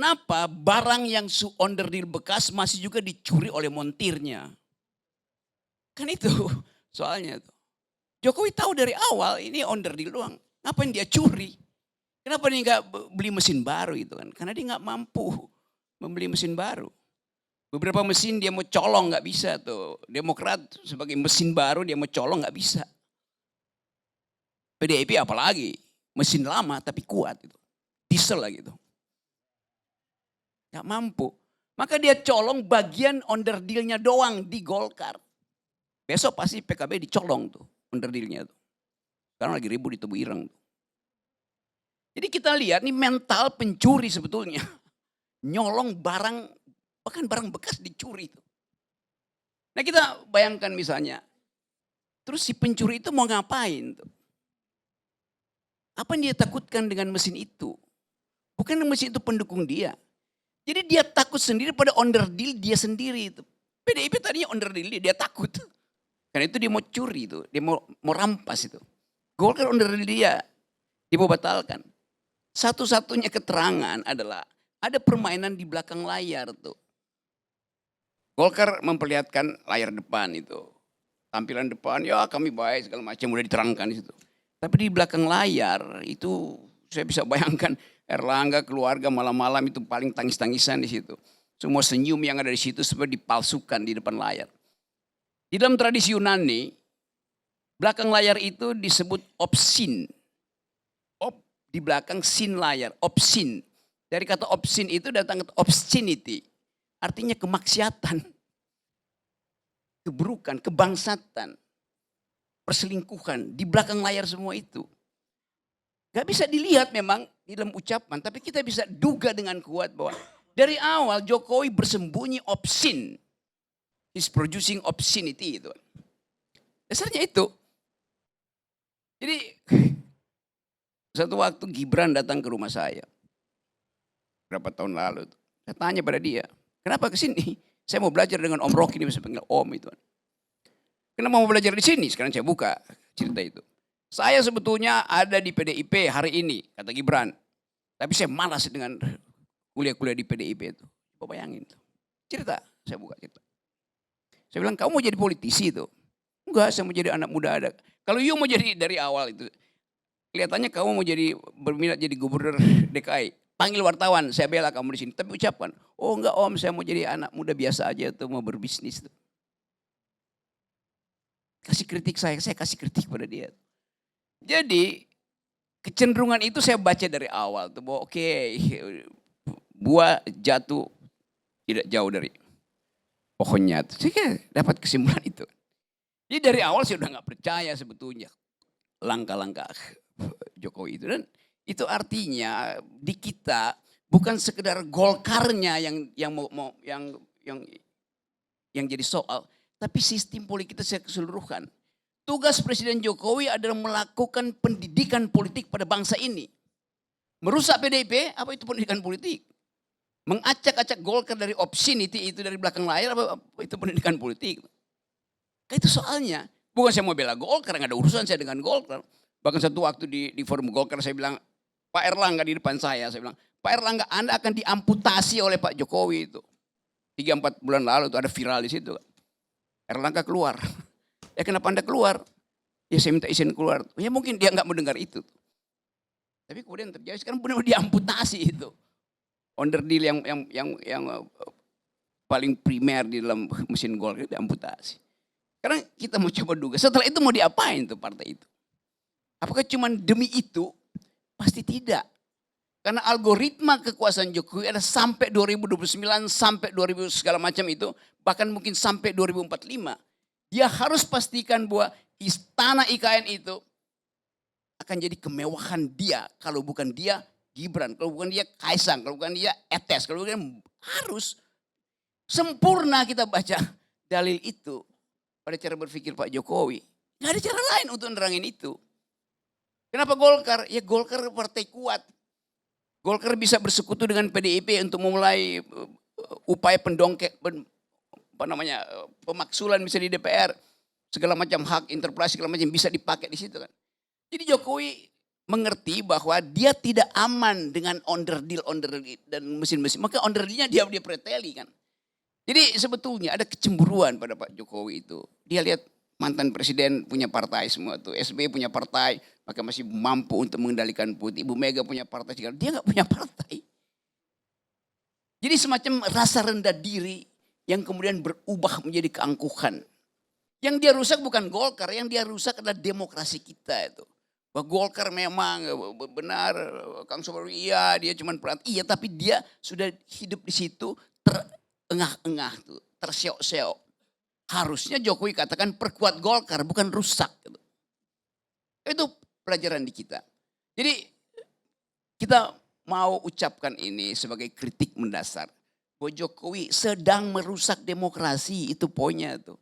Kenapa barang yang onderdil bekas masih juga dicuri oleh montirnya? Kan itu soalnya tuh. Jokowi tahu dari awal ini onderdil doang. Ngapain dia curi? Kenapa dia nggak beli mesin baru itu kan? Karena dia nggak mampu membeli mesin baru. Beberapa mesin dia mau colong nggak bisa tuh. Demokrat sebagai mesin baru dia mau colong nggak bisa. PDIP apalagi mesin lama tapi kuat itu. Diesel lagi itu. Nggak mampu. Maka dia colong bagian onderdilnya doang di Golkar. Besok pasti PKB dicolong tuh onderdilnya tuh. Sekarang lagi ribut di Tebu Ireng tuh. Jadi kita lihat nih mental pencuri sebetulnya. Nyolong barang, bahkan barang bekas dicuri tuh. Nah kita bayangkan misalnya, terus si pencuri itu mau ngapain tuh? Apa yang dia takutkan dengan mesin itu? Bukan mesin itu pendukung dia. Jadi dia takut sendiri pada onderdil dia sendiri itu. PDIP tadinya onderdil dia takut. Karena itu dia mau curi itu, dia mau rampas itu. Golkar onderdil dia mau batalkan. Satu-satunya keterangan adalah ada permainan di belakang layar tuh. Golkar memperlihatkan layar depan itu. Tampilan depan, ya kami baik segala macam udah diterangkan di situ. Tapi di belakang layar itu saya bisa bayangkan Erlangga keluarga malam-malam itu paling tangis-tangisan di situ. Semua senyum yang ada di situ seperti dipalsukan di depan layar. Di dalam tradisi Yunani, belakang layar itu disebut opsin. Di belakang sin layar, opsin. Dari kata opsin itu datang kata obscenity. Artinya kemaksiatan, keburukan, kebangsatan, perselingkuhan. Di belakang layar semua itu. Gak bisa dilihat memang di dalam ucapan, tapi kita bisa duga dengan kuat bahwa dari awal Jokowi bersembunyi obscene. He's producing obscenity itu. Dasarnya itu. Jadi satu waktu Gibran datang ke rumah saya. Berapa tahun lalu. Saya tanya pada dia, kenapa ke sini? Saya mau belajar dengan Om Rocky, ini bisa panggil Om itu. Kenapa mau belajar di sini? Sekarang saya buka cerita itu. Saya sebetulnya ada di PDIP hari ini, kata Gibran. Tapi saya malas dengan kuliah-kuliah di PDIP itu. Coba bayangin. Cerita, saya buka cerita. Saya bilang, kamu mau jadi politisi itu? Enggak, saya mau jadi anak muda ada. Kalau you mau jadi dari awal itu, kelihatannya kamu mau jadi berminat jadi gubernur DKI. Panggil wartawan, saya bela kamu di sini. Tapi ucapkan, oh enggak Om, saya mau jadi anak muda biasa aja tuh, mau berbisnis tuh. Kasih kritik saya kasih kritik pada dia. Jadi kecenderungan itu saya baca dari awal tuh bahwa oke, buah jatuh tidak jauh dari pohonnya. Saya dapat kesimpulan itu. Jadi dari awal saya udah nggak percaya sebetulnya langkah-langkah Jokowi itu, dan itu artinya di kita bukan sekedar Golkarnya yang jadi soal, tapi sistem politik kita secara keseluruhan. Tugas Presiden Jokowi adalah melakukan pendidikan politik pada bangsa ini. Merusak PDIP, apa itu pendidikan politik? Mengacak-acak Golkar dari obscenity itu dari belakang layar, apa itu pendidikan politik? Itu soalnya. Bukan saya mau bela Golkar, nggak ada urusan saya dengan Golkar. Bahkan satu waktu di forum Golkar saya bilang, Pak Erlangga di depan saya bilang, Pak Erlangga Anda akan diamputasi oleh Pak Jokowi itu. 3-4 bulan lalu itu ada viral di situ. Erlangga keluar. Ya kenapa Anda keluar? Ya saya minta izin keluar. Ya mungkin dia nggak mendengar itu. Tapi kemudian terjadi sekarang benar-benar diamputasi itu. Onderdil yang paling primer di dalam mesin Golkar itu diamputasi. Karena kita mau coba duga. Setelah itu mau diapain tuh partai itu? Apakah cuma demi itu? Pasti tidak. Karena algoritma kekuasaan Jokowi ada sampai 2029, sampai 2000 segala macam itu. Bahkan mungkin sampai 2045. Dia harus pastikan bahwa istana IKN itu akan jadi kemewahan dia. Kalau bukan dia Gibran, kalau bukan dia Kaisang, kalau bukan dia Etes, kalau bukan harus. Sempurna kita baca dalil itu pada cara berpikir Pak Jokowi. Gak ada cara lain untuk nerangin itu. Kenapa Golkar? Ya Golkar partai kuat. Golkar bisa bersekutu dengan PDIP untuk memulai upaya pemaksulan bisa di DPR. Segala macam hak interpelasi segala macam bisa dipakai di situ kan. Jadi Jokowi mengerti bahwa dia tidak aman dengan onderdil dan mesin-mesin. Maka onderdilnya dia preteli kan. Jadi sebetulnya ada kecemburuan pada Pak Jokowi itu. Dia lihat mantan presiden punya partai semua tuh. SBY punya partai, maka masih mampu untuk mengendalikan putih. Ibu Mega punya partai segala. Dia nggak punya partai. Jadi semacam rasa rendah diri yang kemudian berubah menjadi keangkuhan. Yang dia rusak bukan Golkar, yang dia rusak adalah demokrasi kita itu. Bahwa Golkar memang benar, Kang Sobari iya dia cuma peran. Iya tapi dia sudah hidup di situ terengah-engah tuh, terseok-seok. Harusnya Jokowi katakan perkuat Golkar bukan rusak. Gitu. Itu pelajaran di kita. Jadi kita mau ucapkan ini sebagai kritik mendasar. Bahwa Jokowi sedang merusak demokrasi, itu poinnya tuh.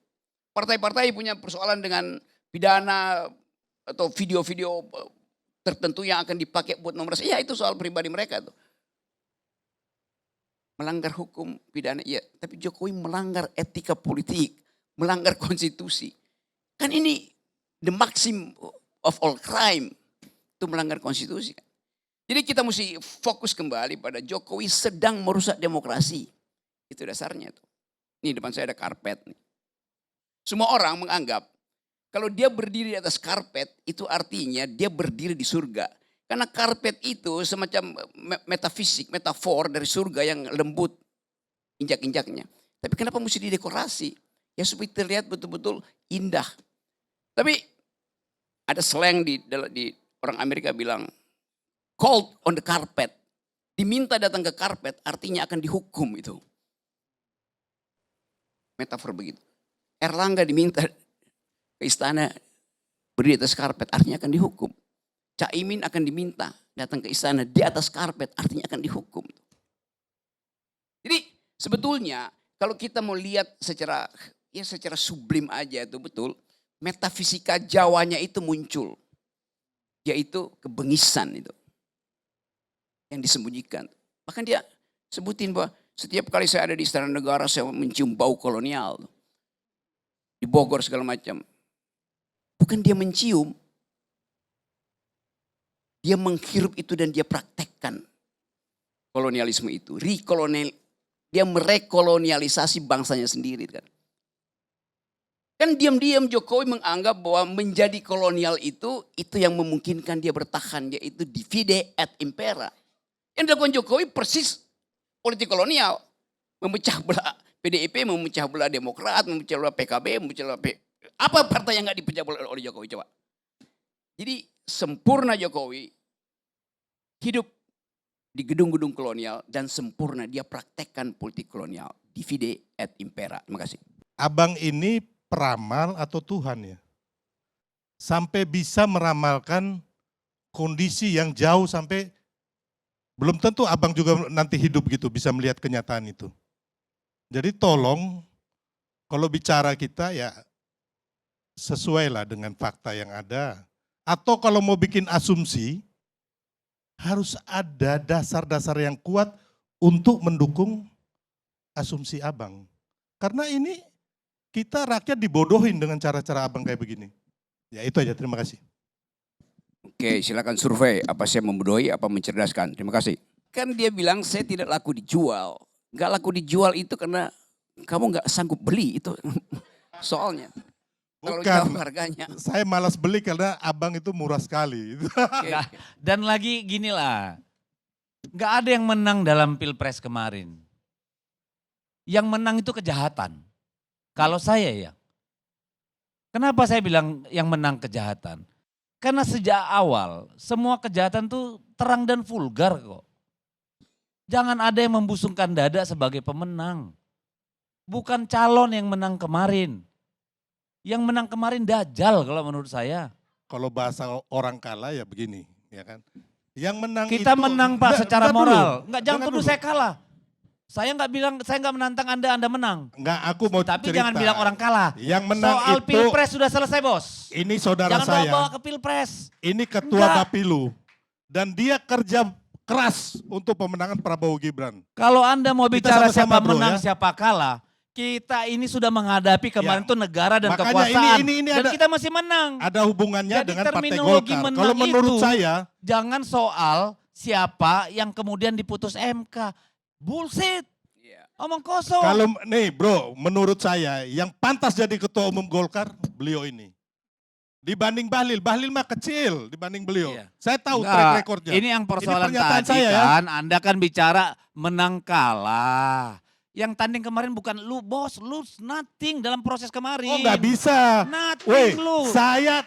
Partai-partai punya persoalan dengan pidana atau video-video tertentu yang akan dipakai buat nomor. Ya itu soal pribadi mereka tuh. Melanggar hukum pidana, iya. Tapi Jokowi melanggar etika politik, melanggar konstitusi. Kan ini the maxim of all crime. Itu melanggar konstitusi. Jadi kita mesti fokus kembali pada Jokowi sedang merusak demokrasi. Itu dasarnya tuh. Nih depan saya ada karpet nih. Semua orang menganggap kalau dia berdiri di atas karpet itu artinya dia berdiri di surga. Karena karpet itu semacam metafisik, metafor dari surga yang lembut injak-injaknya. Tapi kenapa mesti didekorasi? Ya supaya terlihat betul-betul indah. Tapi ada slang di orang Amerika bilang, called on the carpet. Diminta datang ke karpet artinya akan dihukum itu. Metafor begitu. Erlangga diminta ke istana berdiri di atas karpet artinya akan dihukum. Caimin akan diminta datang ke istana di atas karpet artinya akan dihukum. Jadi sebetulnya kalau kita mau lihat secara sublim aja itu betul. Metafisika Jawanya itu muncul. Yaitu kebengisan itu. Yang disembunyikan. Bahkan dia sebutin bahwa setiap kali saya ada di istana negara saya mencium bau kolonial. Di Bogor segala macam. Bukan dia mencium. Dia menghirup itu dan dia praktekkan. Kolonialisme itu. Dia merekolonialisasi bangsanya sendiri kan. Kan diam-diam Jokowi menganggap bahwa menjadi kolonial itu yang memungkinkan dia bertahan. Yaitu divide et impera. Yang dilakukan Jokowi persis politik kolonial. Memecah belah PDIP, memecah belah Demokrat, memecah belah PKB, memecah belah apa partai yang gak dipecah belah oleh Jokowi coba. Jadi sempurna Jokowi hidup di gedung-gedung kolonial dan sempurna dia praktekkan politik kolonial. Divide et impera. Terima kasih. Abang ini peramal atau Tuhan ya? Sampai bisa meramalkan kondisi yang jauh sampai belum tentu abang juga nanti hidup gitu bisa melihat kenyataan itu. Jadi tolong kalau bicara kita ya sesuailah dengan fakta yang ada. Atau kalau mau bikin asumsi harus ada dasar-dasar yang kuat untuk mendukung asumsi abang. Karena ini kita rakyat dibodohin dengan cara-cara abang kayak begini. Ya itu aja, terima kasih. Oke, silakan survei apa saya membodohi, apa mencerdaskan. Terima kasih. Kan dia bilang saya tidak laku dijual. Gak laku dijual itu karena kamu gak sanggup beli itu soalnya. Kalau jauh harganya. Saya malas beli karena abang itu murah sekali. Okay. Dan lagi gini lah, gak ada yang menang dalam Pilpres kemarin. Yang menang itu kejahatan. Kalau saya ya. Kenapa saya bilang yang menang kejahatan? Karena sejak awal semua kejahatan itu terang dan vulgar kok. Jangan ada yang membusungkan dada sebagai pemenang. Bukan calon yang menang kemarin. Yang menang kemarin Dajjal kalau menurut saya. Kalau bahasa orang kalah ya begini, ya kan. Yang menang kita itu, menang Pak secara moral. Enggak, jangan tuduh dulu. saya kalah. Saya enggak bilang, saya enggak menantang Anda menang. Enggak, aku mau Tapi cerita. jangan bilang orang kalah. Yang menang soal itu, Pilpres sudah selesai bos. Ini saudara jangan saya. Jangan bawa ke Pilpres. Ini ketua Bapilu. Dan dia kerja keras untuk pemenangan Prabowo Gibran. Kalau Anda mau bicara sama-sama siapa menang, ya. siapa kalah. Kita ini sudah menghadapi kemarin Ya. tuh negara dan Makanya kekuasaan. ini Dan ada- kita masih menang. Ada hubungannya Jadi dengan Partai terminologi Golkar. menang Kalau menurut itu- saya, Jangan soal siapa yang kemudian diputus MK. Bullshit. Iya. Omong kosong. kalau nih bro, menurut saya yang pantas jadi ketua umum Golkar, beliau ini. Dibanding Bahlil mah kecil dibanding beliau. Iya. Saya tahu Enggak, track recordnya. Ini yang persoalan pernyataan tadi saya ya. kan, Anda kan bicara menang kalah. Yang tanding kemarin bukan lu bos, lu nothing dalam proses kemarin. Oh nggak bisa. Nothing Weh, lu. saya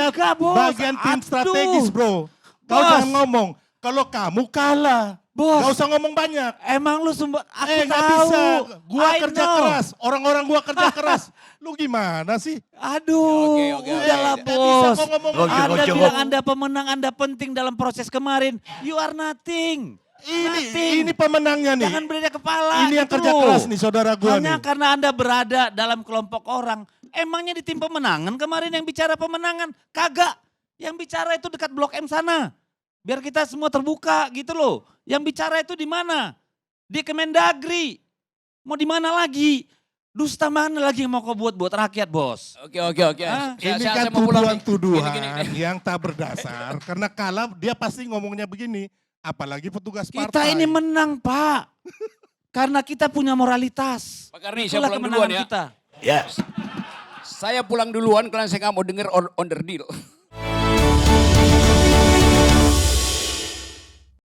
Enggak, Bos. bagian tim Aduh. strategis bro. Kau Bos. jangan ngomong. Kalau kamu kalah, Bos. nggak usah ngomong banyak. Emang lu sumber, aku Nggak tahu. bisa. Gua I kerja know. keras. Orang-orang gua kerja keras. Lu gimana sih? Aduh, Oke, udahlah nggak bisa bos. kau ngomong Anda begitu. bilang Anda pemenang, Anda penting dalam proses kemarin. You are nothing. Nothing. Ini pemenangnya nih. Jangan beri kepala. Ini yang gitu kerja loh. keras nih saudara gua Hanya nih. karena Anda berada dalam kelompok orang. Emangnya di tim pemenangan kemarin yang bicara pemenangan? Kagak. Yang bicara itu dekat Blok M sana. Biar kita semua terbuka gitu loh. Yang bicara itu di mana? Di Kemendagri. Mau di mana lagi? Dusta mana lagi yang mau kau buat rakyat bos? Oke. Hah? Ini Saya kan mau pulang nih. tuduhan-tuduhan Gini. yang tak berdasar. Karena kalah dia pasti ngomongnya begini. Apalagi petugas partai. Kita ini menang Pak. Karena kita punya moralitas. Pak Karni, saya Itulah pulang kemenangan duluan ya. kita. Saya pulang duluan karena saya nggak mau dengar on the deal.